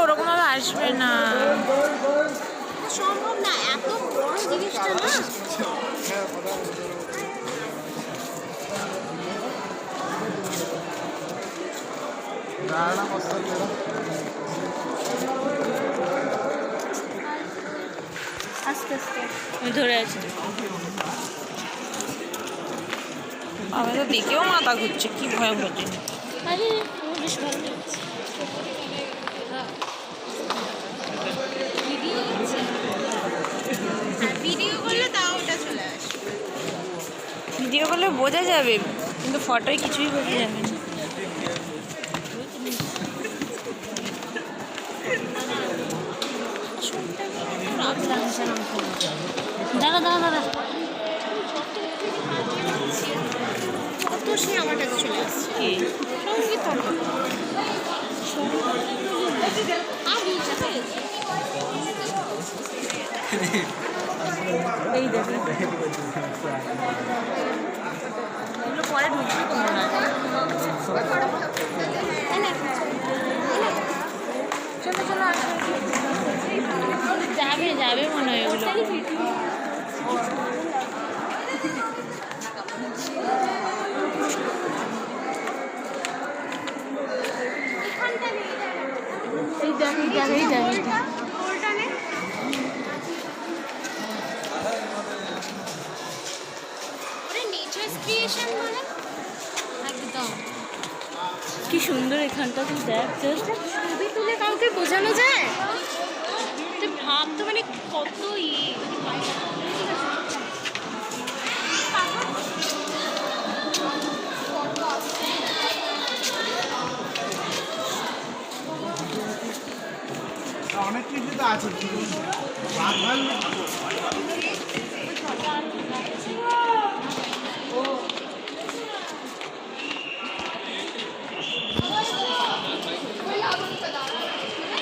ওরকম ভাবে আসবে না, সম্ভব না, এত বড় জিনিসটা না। আস্তে আস্তে আমি ধরে আছি। আমি তো দেখেও মাথা ঘুরছে, কি ভয়ঙ্কর জিনিস। আরে বেশ ভালো লাগছে। ভিডিও করলে তাও ওটা চলে আসে। ভিডিও করলে বোঝা যাবে, কিন্তু ফটোয় কিছুই বোঝা যাবে না। দাঁড়া দাঁড়া দাঁড়া, কত সে আমার কাছে চলে আসছে। কি এই দেখ, এগুলো পরে ঢুকবে তো মনে হয়। চলো চলো আসো, যাবে যাবে মনে হয় ওগুলো। এই দেখ এই দেখ এই দেখ, একদম কি সুন্দর এখানটা, তুই দেখ জাস্ট। ছবি তুলে কাউকে বোঝানো যায়? তুই ভাব তো, মানে কত অনেক কিছু তো আছে।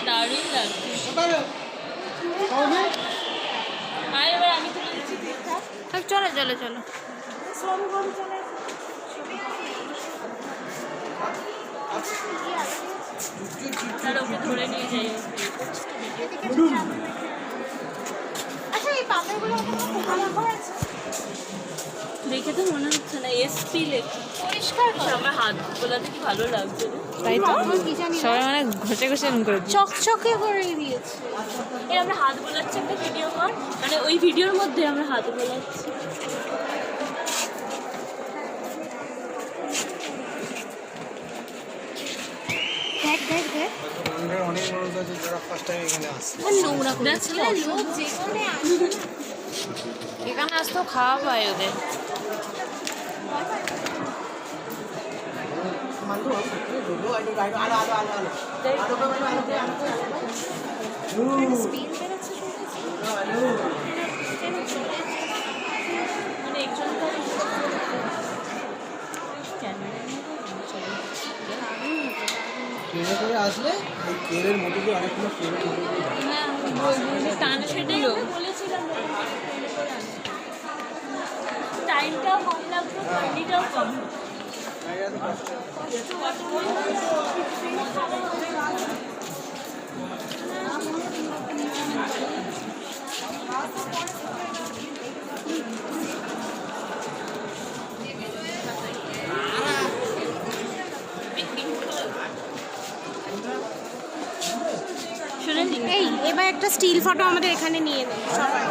দারুণ লাগছে। চলো চলো চলো, ওকে ধরে নিয়ে যাই। আচ্ছা, এই পাতাগুলো দেখে তো মনে হচ্ছে না এসপি লেখা, পরিষ্কার করে। আমার হাত গোলাতে কি ভালো লাগছে, তাই তো সবাই মানে ঘষে ঘষে করে চকচকে করে দিয়েছে। এই আমরা হাত বোলাচ্ছি, একটা ভিডিও কর, মানে ওই ভিডিওর মধ্যে আমরা হাত বোলাচ্ছি। দেখ দেখ দেখ, অনেক মানুষ আছে যারা ফার্স্ট টাইম এখানে আসছে। নোংরা করে লোক যেখানে আসে এখানে আসতেও খাওয়া পায় ওদের। ট্রেনে করে আসলে এই ট্রেনের মধ্যে দিয়ে অনেকগুলো ট্রেনের মধ্যে দিয়ে টাইমটাও কম লাগবে, জার্নিটাও কম। এই এবার একটা স্টিল ফটো আমাদের এখানে নিয়ে নেই সবাই।